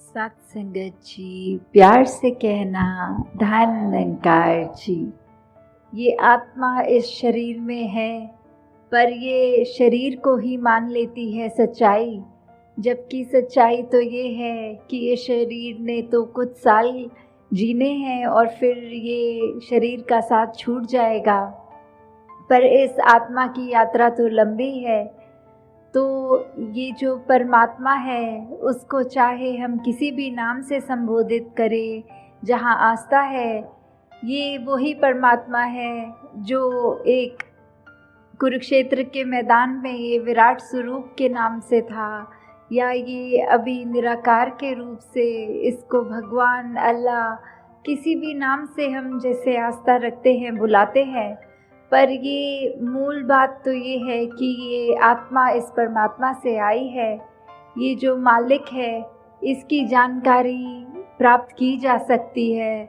सत्संगत जी, प्यार से कहना धन निरंकार जी। ये आत्मा इस शरीर में है, पर ये शरीर को ही मान लेती है सच्चाई। जबकि सच्चाई तो ये है कि ये शरीर ने तो कुछ साल जीने हैं और फिर ये शरीर का साथ छूट जाएगा। पर इस आत्मा की यात्रा तो लंबी है। तो ये जो परमात्मा है, उसको चाहे हम किसी भी नाम से संबोधित करें, जहाँ आस्था है, ये वही परमात्मा है जो एक कुरुक्षेत्र के मैदान में ये विराट स्वरूप के नाम से था, या ये अभी निराकार के रूप से इसको भगवान, अल्लाह, किसी भी नाम से हम जैसे आस्था रखते हैं, बुलाते हैं। पर ये मूल बात तो ये है कि ये आत्मा इस परमात्मा से आई है। ये जो मालिक है, इसकी जानकारी प्राप्त की जा सकती है,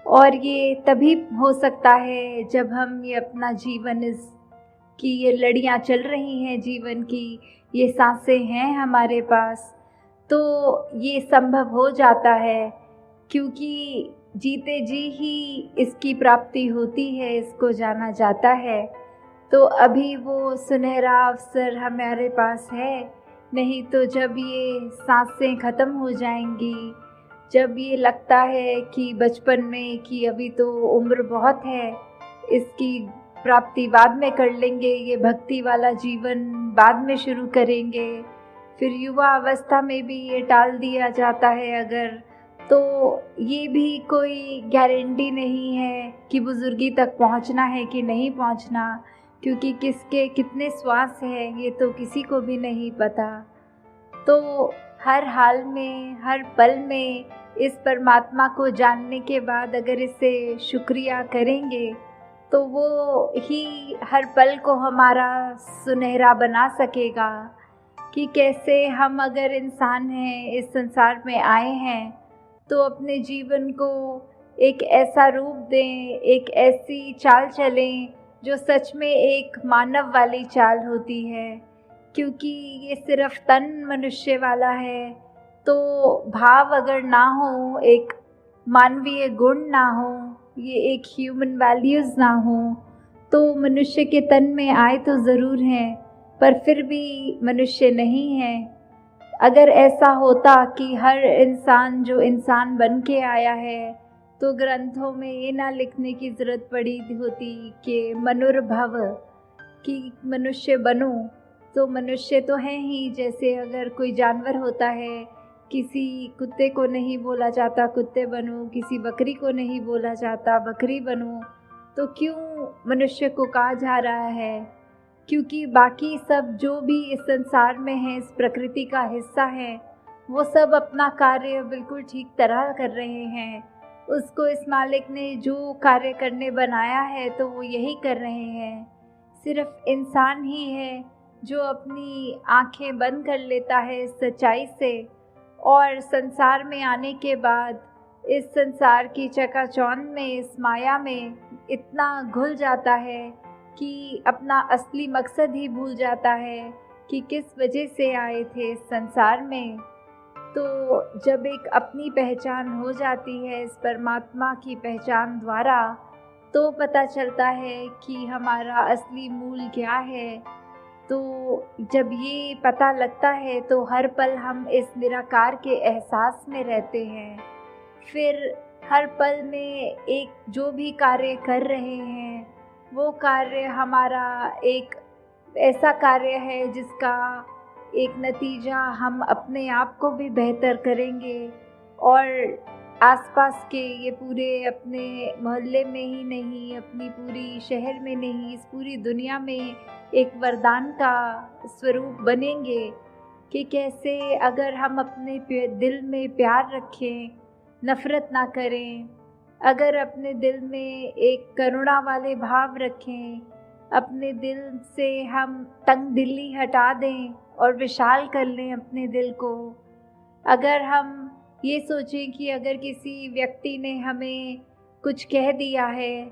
और ये तभी हो सकता है जब हम ये अपना जीवन, इस की ये लड़ियाँ चल रही हैं जीवन की, ये सांसें हैं हमारे पास, तो ये संभव हो जाता है। क्योंकि जीते जी ही इसकी प्राप्ति होती है, इसको जाना जाता है। तो अभी वो सुनहरा अवसर हमारे पास है, नहीं तो जब ये सांसें ख़त्म हो जाएंगी, जब ये लगता है कि बचपन में कि अभी तो उम्र बहुत है, इसकी प्राप्ति बाद में कर लेंगे, ये भक्ति वाला जीवन बाद में शुरू करेंगे, फिर युवा अवस्था में भी ये टाल दिया जाता है अगर, तो ये भी कोई गारंटी नहीं है कि बुजुर्गी तक पहुंचना है कि नहीं पहुंचना, क्योंकि किसके कितने श्वास हैं ये तो किसी को भी नहीं पता। तो हर हाल में, हर पल में इस परमात्मा को जानने के बाद अगर इसे शुक्रिया करेंगे, तो वो ही हर पल को हमारा सुनहरा बना सकेगा। कि कैसे हम अगर इंसान हैं, इस संसार में आए हैं, तो अपने जीवन को एक ऐसा रूप दें, एक ऐसी चाल चलें जो सच में एक मानव वाली चाल होती है। क्योंकि ये सिर्फ तन मनुष्य वाला है, तो भाव अगर ना हो, एक मानवीय गुण ना हो, ये एक ह्यूमन वैल्यूज़ ना हो, तो मनुष्य के तन में आए तो ज़रूर हैं, पर फिर भी मनुष्य नहीं है। अगर ऐसा होता कि हर इंसान जो इंसान बन के आया है, तो ग्रंथों में ये ना लिखने की ज़रूरत पड़ी होती कि मनुर्भव, कि मनुष्य बनो। तो मनुष्य तो है ही, जैसे अगर कोई जानवर होता है, किसी कुत्ते को नहीं बोला जाता कुत्ते बनो, किसी बकरी को नहीं बोला जाता बकरी बनो, तो क्यों मनुष्य को कहा जा रहा है? क्योंकि बाकी सब जो भी इस संसार में है, इस प्रकृति का हिस्सा है, वो सब अपना कार्य बिल्कुल ठीक तरह कर रहे हैं। उसको इस मालिक ने जो कार्य करने बनाया है, तो वो यही कर रहे हैं। सिर्फ इंसान ही है जो अपनी आंखें बंद कर लेता है इस सच्चाई से, और संसार में आने के बाद इस संसार की चकाचौंध में, इस माया में इतना घुल जाता है कि अपना असली मकसद ही भूल जाता है कि किस वजह से आए थे इस संसार में। तो जब एक अपनी पहचान हो जाती है इस परमात्मा की पहचान द्वारा, तो पता चलता है कि हमारा असली मूल क्या है। तो जब ये पता लगता है, तो हर पल हम इस निराकार के एहसास में रहते हैं। फिर हर पल में एक जो भी कार्य कर रहे हैं, वो कार्य हमारा एक ऐसा कार्य है जिसका एक नतीजा हम अपने आप को भी बेहतर करेंगे, और आसपास के ये पूरे अपने मोहल्ले में ही नहीं, अपनी पूरी शहर में नहीं, इस पूरी दुनिया में एक वरदान का स्वरूप बनेंगे। कि कैसे अगर हम अपने दिल में प्यार रखें, नफ़रत ना करें, अगर अपने दिल में एक करुणा वाले भाव रखें, अपने दिल से हम तंग दिली हटा दें और विशाल कर लें अपने दिल को। अगर हम ये सोचें कि अगर किसी व्यक्ति ने हमें कुछ कह दिया है,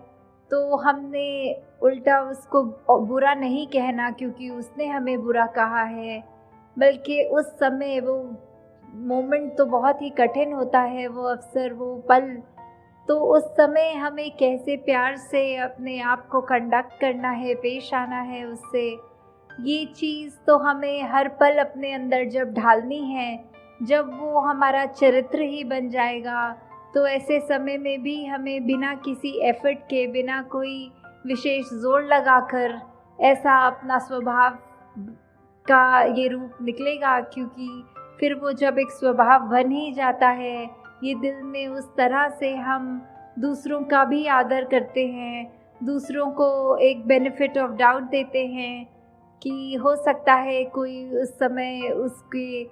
तो हमने उल्टा उसको बुरा नहीं कहना क्योंकि उसने हमें बुरा कहा है, बल्कि उस समय वो मोमेंट तो बहुत ही कठिन होता है, वो अवसर, वो पल। तो उस समय हमें कैसे प्यार से अपने आप को कंडक्ट करना है, पेश आना है उससे, ये चीज़ तो हमें हर पल अपने अंदर जब ढालनी है, जब वो हमारा चरित्र ही बन जाएगा, तो ऐसे समय में भी हमें बिना किसी एफर्ट के, बिना कोई विशेष जोर लगाकर ऐसा अपना स्वभाव का ये रूप निकलेगा। क्योंकि फिर वो जब एक स्वभाव बन ही जाता है, ये दिल में उस तरह से हम दूसरों का भी आदर करते हैं, दूसरों को एक बेनिफिट ऑफ डाउट देते हैं कि हो सकता है कोई उस समय उसकी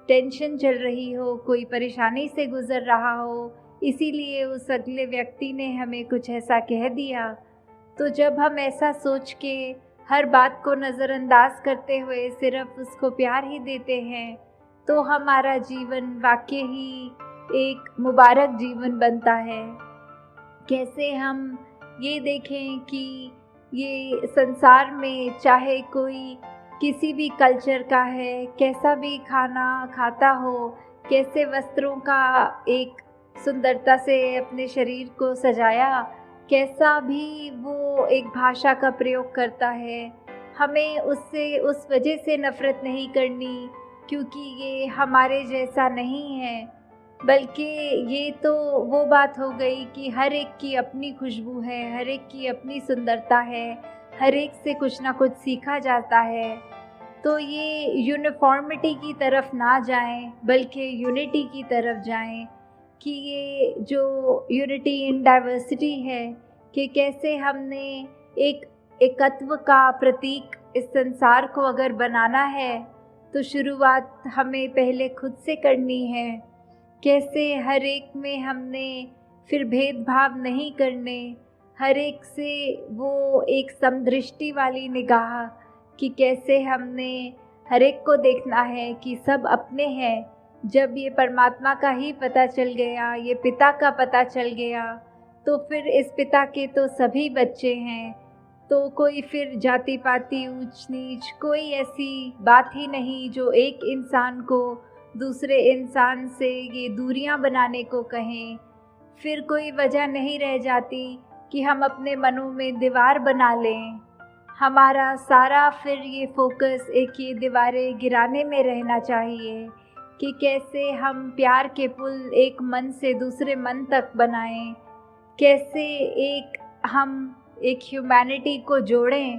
टेंशन चल रही हो, कोई परेशानी से गुज़र रहा हो, इसीलिए उस अगले व्यक्ति ने हमें कुछ ऐसा कह दिया। तो जब हम ऐसा सोच के हर बात को नज़रअंदाज करते हुए सिर्फ उसको प्यार ही देते हैं, तो हमारा जीवन वाकई ही एक मुबारक जीवन बनता है। कैसे हम ये देखें कि ये संसार में चाहे कोई किसी भी कल्चर का है, कैसा भी खाना खाता हो, कैसे वस्त्रों का एक सुंदरता से अपने शरीर को सजाया, कैसा भी वो एक भाषा का प्रयोग करता है, हमें उससे उस वजह से नफ़रत नहीं करनी क्योंकि ये हमारे जैसा नहीं है, बल्कि ये तो वो बात हो गई कि हर एक की अपनी खुशबू है, हर एक की अपनी सुंदरता है, हर एक से कुछ ना कुछ सीखा जाता है। तो ये यूनिफॉर्मिटी की तरफ ना जाएं, बल्कि यूनिटी की तरफ जाएं कि ये जो यूनिटी इन डाइवर्सिटी है, कि कैसे हमने एक एकत्व का प्रतीक इस संसार को अगर बनाना है, तो शुरुआत हमें पहले खुद से करनी है। कैसे हर एक में हमने फिर भेदभाव नहीं करने, हर एक से वो एक समदृष्टि वाली निगाह कि कैसे हमने हर एक को देखना है कि सब अपने हैं। जब ये परमात्मा का ही पता चल गया, ये पिता का पता चल गया, तो फिर इस पिता के तो सभी बच्चे हैं, तो कोई फिर जाति पाति ऊंच नीच कोई ऐसी बात ही नहीं जो एक इंसान को दूसरे इंसान से ये दूरियां बनाने को कहें। फिर कोई वजह नहीं रह जाती कि हम अपने मनों में दीवार बना लें। हमारा सारा फिर ये फोकस एक ये दीवारें गिराने में रहना चाहिए कि कैसे हम प्यार के पुल एक मन से दूसरे मन तक बनाएं, कैसे हम एक ह्यूमैनिटी को जोड़ें,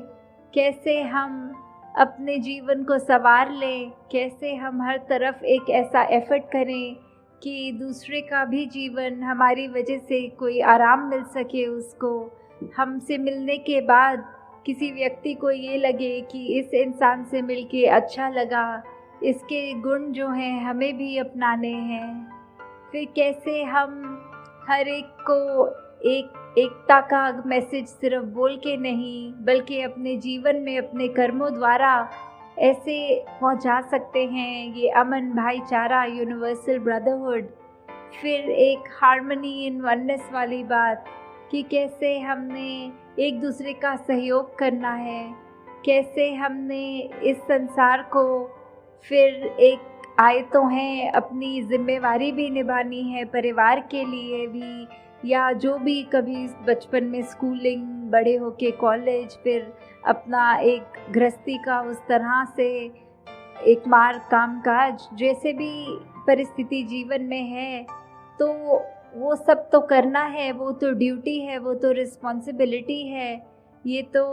कैसे हम अपने जीवन को संवार लें, कैसे हम हर तरफ एक ऐसा एफर्ट करें कि दूसरे का भी जीवन हमारी वजह से कोई आराम मिल सके। उसको हमसे मिलने के बाद किसी व्यक्ति को ये लगे कि इस इंसान से मिलके अच्छा लगा, इसके गुण जो हैं हमें भी अपनाने हैं। फिर कैसे हम हर एक को एकता का मैसेज सिर्फ बोल के नहीं, बल्कि अपने जीवन में अपने कर्मों द्वारा ऐसे पहुंचा सकते हैं ये अमन, भाईचारा, यूनिवर्सल ब्रदरहुड। फिर एक हार्मनी इन वननेस वाली बात कि कैसे हमने एक दूसरे का सहयोग करना है, कैसे हमने इस संसार को फिर एक आए तो हैं अपनी जिम्मेवारी भी निभानी है, परिवार के लिए भी, या जो भी कभी बचपन में स्कूलिंग, बड़े होके कॉलेज, फिर अपना एक गृहस्थी का उस तरह से एक मार्ग, कामकाज, जैसे भी परिस्थिति जीवन में है, तो वो सब तो करना है, वो तो ड्यूटी है, वो तो रिस्पॉन्सिबिलिटी है, ये तो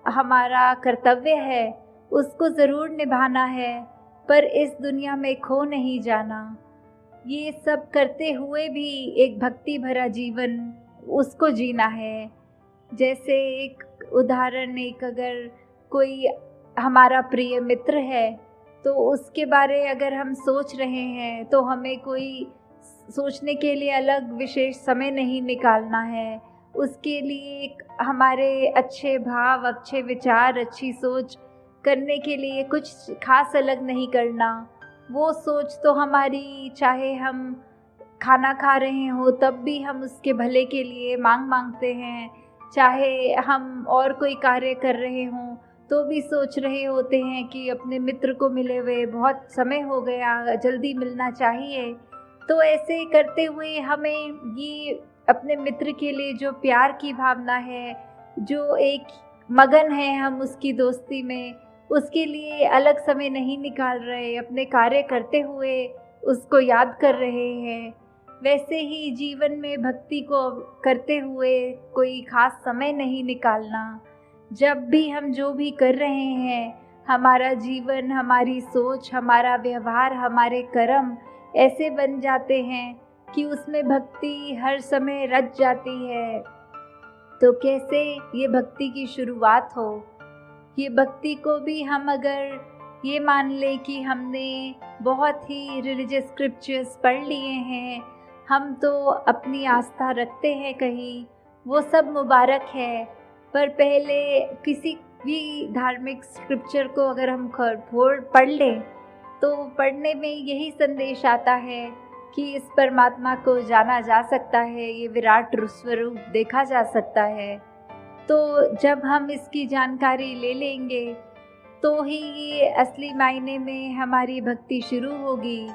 हमारा कर्तव्य है, उसको ज़रूर निभाना है, पर इस दुनिया में खो नहीं जाना। ये सब करते हुए भी एक भक्ति भरा जीवन उसको जीना है। जैसे एक उदाहरण, एक अगर कोई हमारा प्रिय मित्र है, तो उसके बारे अगर हम सोच रहे हैं, तो हमें कोई सोचने के लिए अलग विशेष समय नहीं निकालना है। उसके लिए एक हमारे अच्छे भाव, अच्छे विचार, अच्छी सोच करने के लिए कुछ खास अलग नहीं करना। वो सोच तो हमारी, चाहे हम खाना खा रहे हो तब भी हम उसके भले के लिए मांगते हैं, चाहे हम और कोई कार्य कर रहे हों तो भी सोच रहे होते हैं कि अपने मित्र को मिले हुए बहुत समय हो गया, जल्दी मिलना चाहिए। तो ऐसे करते हुए हमें ये अपने मित्र के लिए जो प्यार की भावना है, जो एक मगन है हम उसकी दोस्ती में, उसके लिए अलग समय नहीं निकाल रहे, अपने कार्य करते हुए उसको याद कर रहे हैं। वैसे ही जीवन में भक्ति को करते हुए कोई ख़ास समय नहीं निकालना। जब भी हम जो भी कर रहे हैं, हमारा जीवन, हमारी सोच, हमारा व्यवहार, हमारे कर्म ऐसे बन जाते हैं कि उसमें भक्ति हर समय रच जाती है। तो कैसे ये भक्ति की शुरुआत हो? ये भक्ति को भी हम अगर ये मान लें कि हमने बहुत ही रिलीजियस स्क्रिप्चर्स पढ़ लिए हैं, हम तो अपनी आस्था रखते हैं कहीं, वो सब मुबारक है। पर पहले किसी भी धार्मिक स्क्रिप्चर को अगर हम पढ़ लें, तो पढ़ने में यही संदेश आता है कि इस परमात्मा को जाना जा सकता है, ये विराट स्वरूप देखा जा सकता है। तो जब हम इसकी जानकारी ले लेंगे, तो ही ये असली मायने में हमारी भक्ति शुरू होगी।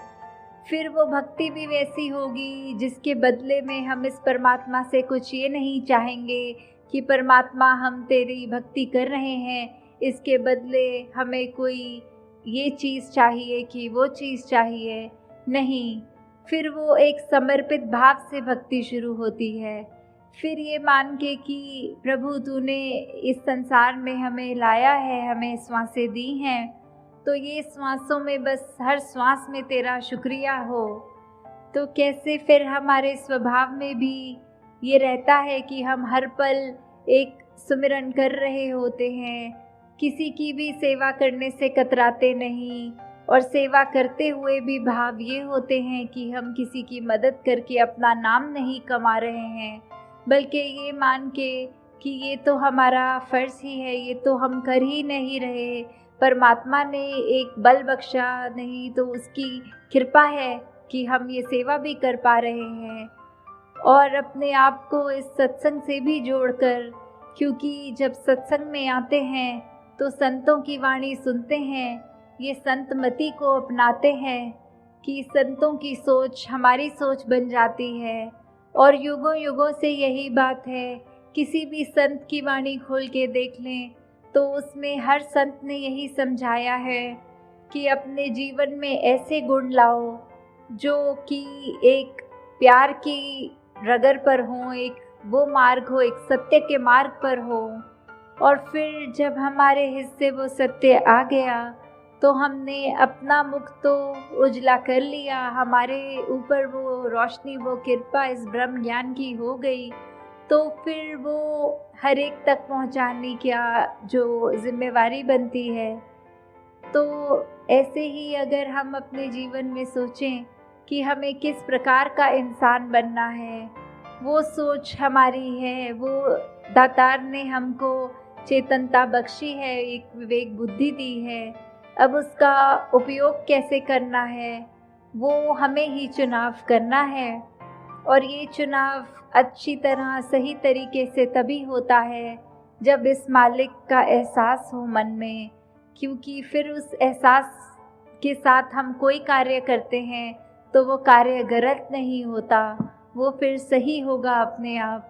फिर वो भक्ति भी वैसी होगी जिसके बदले में हम इस परमात्मा से कुछ ये नहीं चाहेंगे कि परमात्मा हम तेरी भक्ति कर रहे हैं, इसके बदले हमें कोई ये चीज़ चाहिए कि वो चीज़ चाहिए। नहीं, फिर वो एक समर्पित भाव से भक्ति शुरू होती है। फिर ये मान के कि प्रभु तूने इस संसार में हमें लाया है, हमें श्वासें दी हैं, तो ये श्वासों में बस हर श्वास में तेरा शुक्रिया हो। तो कैसे फिर हमारे स्वभाव में भी ये रहता है कि हम हर पल एक सुमिरन कर रहे होते हैं, किसी की भी सेवा करने से कतराते नहीं, और सेवा करते हुए भी भाव ये होते हैं कि हम किसी की मदद करके अपना नाम नहीं कमा रहे हैं, बल्कि ये मान के कि ये तो हमारा फ़र्ज़ ही है, ये तो हम कर ही नहीं रहे, परमात्मा ने एक बल बख्शा, नहीं तो उसकी कृपा है कि हम ये सेवा भी कर पा रहे हैं। और अपने आप को इस सत्संग से भी जोड़कर, क्योंकि जब सत्संग में आते हैं तो संतों की वाणी सुनते हैं, ये संत मति को अपनाते हैं कि संतों की सोच हमारी सोच बन जाती है। और युगों युगों से यही बात है, किसी भी संत की वाणी खोल के देख लें तो उसमें हर संत ने यही समझाया है कि अपने जीवन में ऐसे गुण लाओ जो कि एक प्यार की रगर पर हो, एक वो मार्ग हो, एक सत्य के मार्ग पर हो। और फिर जब हमारे हिस्से वो सत्य आ गया तो हमने अपना मुख तो उजला कर लिया, हमारे ऊपर वो रोशनी, वो कृपा इस ब्रह्म ज्ञान की हो गई। तो फिर वो हर एक तक पहुंचाने का जो जिम्मेवारी बनती है। तो ऐसे ही अगर हम अपने जीवन में सोचें कि हमें किस प्रकार का इंसान बनना है, वो सोच हमारी है, वो दातार ने हमको चेतनता बख्शी है, एक विवेक बुद्धि दी है। अब उसका उपयोग कैसे करना है, वो हमें ही चुनाव करना है। और ये चुनाव अच्छी तरह सही तरीके से तभी होता है जब इस मालिक का एहसास हो मन में, क्योंकि फिर उस एहसास के साथ हम कोई कार्य करते हैं तो वो कार्य गलत नहीं होता, वो फिर सही होगा अपने आप।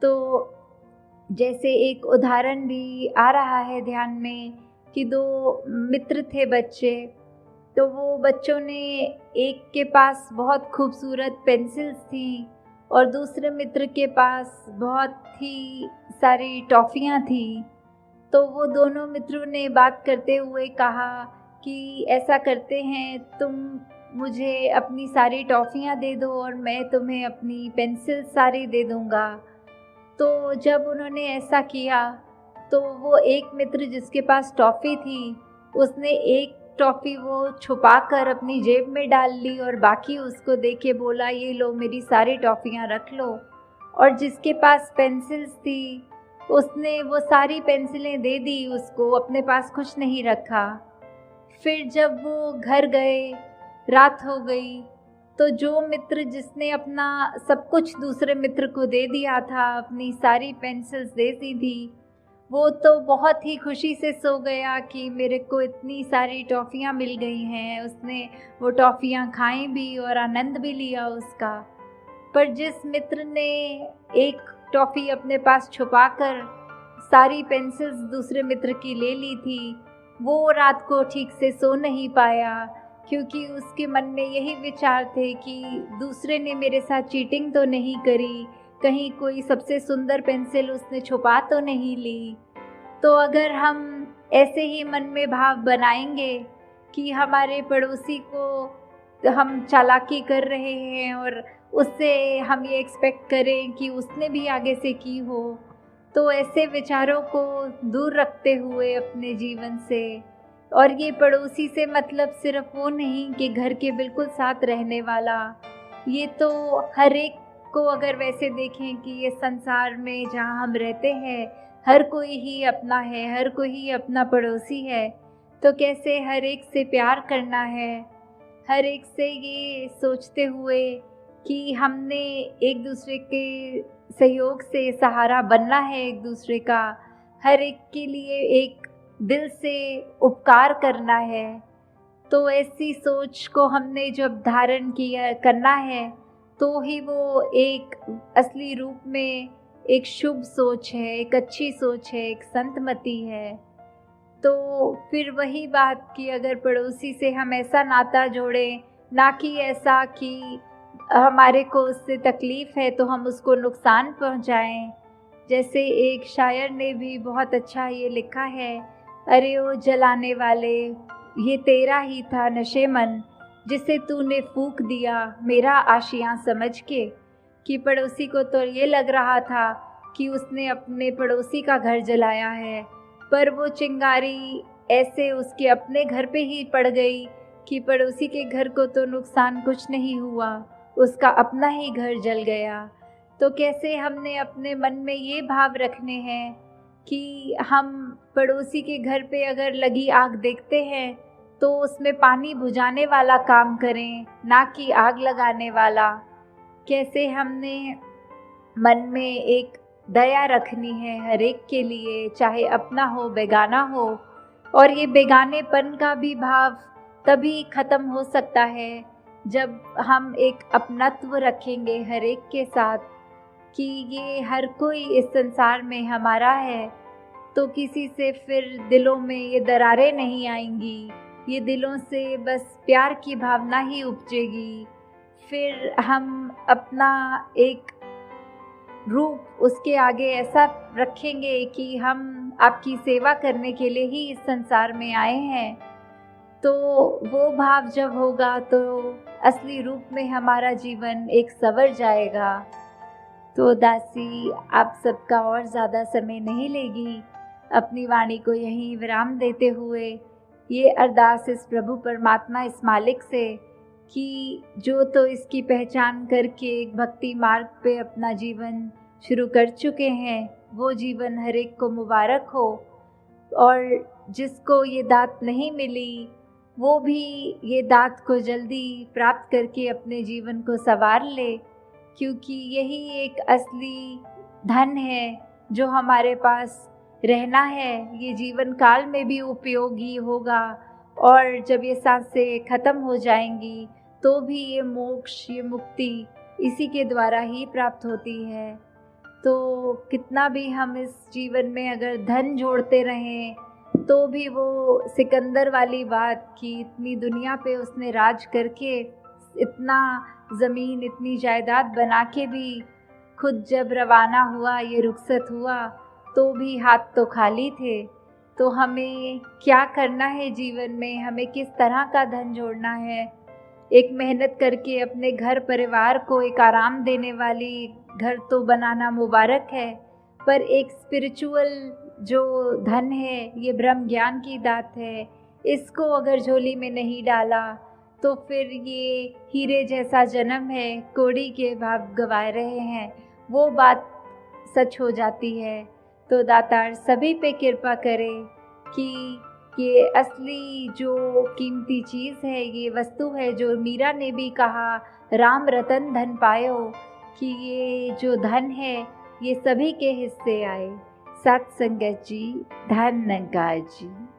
तो जैसे एक उदाहरण भी आ रहा है ध्यान में कि दो मित्र थे बच्चे, तो वो बच्चों ने, एक के पास बहुत खूबसूरत पेंसिल्स थी और दूसरे मित्र के पास बहुत ही सारी टॉफ़ियाँ थी। तो वो दोनों मित्रों ने बात करते हुए कहा कि ऐसा करते हैं, तुम मुझे अपनी सारी टॉफ़ियाँ दे दो और मैं तुम्हें अपनी पेंसिल सारी दे दूँगा। तो जब उन्होंने ऐसा किया तो वो एक मित्र जिसके पास टॉफ़ी थी, उसने एक टॉफ़ी वो छुपा कर अपनी जेब में डाल ली और बाकी उसको दे के बोला, ये लो मेरी सारी टॉफ़ियाँ रख लो। और जिसके पास पेंसिल्स थी उसने वो सारी पेंसिलें दे दी उसको, अपने पास कुछ नहीं रखा। फिर जब वो घर गए, रात हो गई, तो जो मित्र जिसने अपना सब कुछ दूसरे मित्र को दे दिया था, अपनी सारी पेंसिल्स दे दी थी, वो तो बहुत ही खुशी से सो गया कि मेरे को इतनी सारी टॉफ़ियाँ मिल गई हैं। उसने वो टॉफ़ियाँ खाई भी और आनंद भी लिया उसका। पर जिस मित्र ने एक टॉफ़ी अपने पास छुपाकर सारी पेंसिल्स दूसरे मित्र की ले ली थी, वो रात को ठीक से सो नहीं पाया, क्योंकि उसके मन में यही विचार थे कि दूसरे ने मेरे साथ चीटिंग तो नहीं करी, कहीं कोई सबसे सुंदर पेंसिल उसने छुपा तो नहीं ली। तो अगर हम ऐसे ही मन में भाव बनाएंगे कि हमारे पड़ोसी को हम चालाकी कर रहे हैं और उससे हम ये एक्सपेक्ट करें कि उसने भी आगे से की हो, तो ऐसे विचारों को दूर रखते हुए अपने जीवन से, और ये पड़ोसी से मतलब सिर्फ वो नहीं कि घर के बिल्कुल साथ रहने वाला, ये तो हर एक को अगर वैसे देखें कि ये संसार में जहाँ हम रहते हैं हर कोई ही अपना है, हर कोई ही अपना पड़ोसी है, तो कैसे हर एक से प्यार करना है, हर एक से ये सोचते हुए कि हमने एक दूसरे के सहयोग से सहारा बनना है एक दूसरे का, हर एक के लिए एक दिल से उपकार करना है। तो ऐसी सोच को हमने जब धारण किया करना है, तो ही वो एक असली रूप में एक शुभ सोच है, एक अच्छी सोच है, एक संतमति है। तो फिर वही बात कि अगर पड़ोसी से हम ऐसा नाता जोड़ें, ना कि ऐसा कि हमारे को उससे तकलीफ़ है तो हम उसको नुकसान पहुंचाएं। जैसे एक शायर ने भी बहुत अच्छा ये लिखा है, अरे ओ जलाने वाले, ये तेरा ही था नशेमन, जिसे तूने फूंक दिया मेरा आशियाँ समझ के। कि पड़ोसी को तो ये लग रहा था कि उसने अपने पड़ोसी का घर जलाया है, पर वो चिंगारी ऐसे उसके अपने घर पे ही पड़ गई कि पड़ोसी के घर को तो नुकसान कुछ नहीं हुआ, उसका अपना ही घर जल गया। तो कैसे हमने अपने मन में ये भाव रखने हैं कि हम पड़ोसी के घर पे अगर लगी आग देखते हैं तो उसमें पानी बुझाने वाला काम करें, ना कि आग लगाने वाला। कैसे हमने मन में एक दया रखनी है हर एक के लिए, चाहे अपना हो बेगाना हो। और ये बेगानेपन का भी भाव तभी ख़त्म हो सकता है जब हम एक अपनत्व रखेंगे हर एक के साथ, कि ये हर कोई इस संसार में हमारा है। तो किसी से फिर दिलों में ये दरारें नहीं आएंगी, ये दिलों से बस प्यार की भावना ही उपजेगी। फिर हम अपना एक रूप उसके आगे ऐसा रखेंगे कि हम आपकी सेवा करने के लिए ही इस संसार में आए हैं। तो वो भाव जब होगा तो असली रूप में हमारा जीवन एक संवर जाएगा। तो दासी आप सबका और ज़्यादा समय नहीं लेगी, अपनी वाणी को यहीं विराम देते हुए ये अरदास इस प्रभु परमात्मा, इस मालिक से कि जो तो इसकी पहचान करके एक भक्ति मार्ग पे अपना जीवन शुरू कर चुके हैं, वो जीवन हर एक को मुबारक हो। और जिसको ये दात नहीं मिली, वो भी ये दात को जल्दी प्राप्त करके अपने जीवन को संवार ले, क्योंकि यही एक असली धन है जो हमारे पास रहना है। ये जीवन काल में भी उपयोगी होगा, और जब ये सांसें ख़त्म हो जाएंगी तो भी ये मोक्ष, ये मुक्ति इसी के द्वारा ही प्राप्त होती है। तो कितना भी हम इस जीवन में अगर धन जोड़ते रहें तो भी वो सिकंदर वाली बात कि इतनी दुनिया पे उसने राज करके इतना ज़मीन, इतनी जायदाद बना के भी खुद जब रवाना हुआ, ये रुखसत हुआ, तो भी हाथ तो खाली थे। तो हमें क्या करना है जीवन में, हमें किस तरह का धन जोड़ना है। एक मेहनत करके अपने घर परिवार को एक आराम देने वाली घर तो बनाना मुबारक है, पर एक स्पिरिचुअल जो धन है, ये ब्रह्म ज्ञान की दात है, इसको अगर झोली में नहीं डाला तो फिर ये हीरे जैसा जन्म है, कौड़ी के भाव गवा रहे हैं, वो बात सच हो जाती है। तो दातार सभी पे कृपा करे कि ये असली जो कीमती चीज़ है, ये वस्तु है, जो मीरा ने भी कहा राम रतन धन पायो, कि ये जो धन है ये सभी के हिस्से आए, सत्संगत जी, धन निरंकार जी।